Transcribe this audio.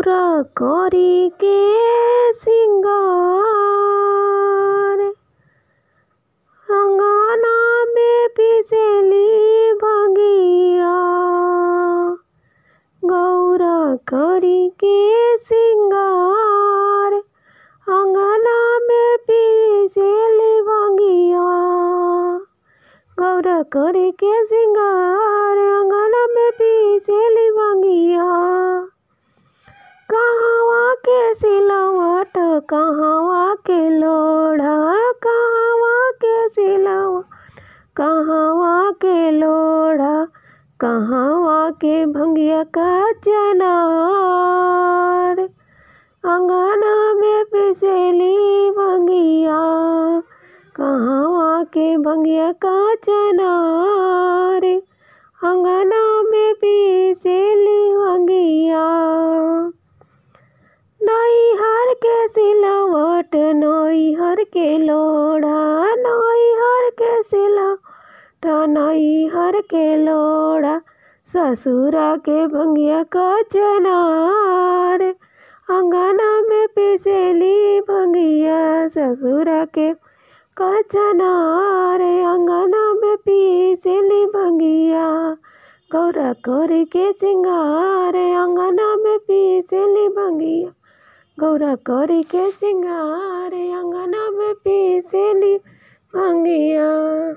गौरा करी के सिंगार अंगना में पिसेली भंगिया। गौरा करी के सिंगार अंगना में पिसेली भंगिया। गौरा करी के सिंगार अंगना में पिसेली भंगिया। कहवा के सिलवट कहवा के लोढ़ा, कहवा के सिलवट कहवा के लोढ़ा, कहवा के भंगिया का चनार। अंगना में पिसेली भंगिया, कहवा के भंगिया का चनार। अंगना में पिसेली भंगिया। नैहर के सिलवट नैहर के लोढ़ा, नैहर के सिलवट नैहर के लोढ़ा, ससुरा के भंगिया का चनार। अंगना में पिसेली भंगिया ससुरा के का चनार। अंगना में पिसेली भंगिया। गौरा करी के सिंगार अंगना में पिसेली भंगिया। गौरा करी के सिंगार अंगना में पिसेली भंगिया।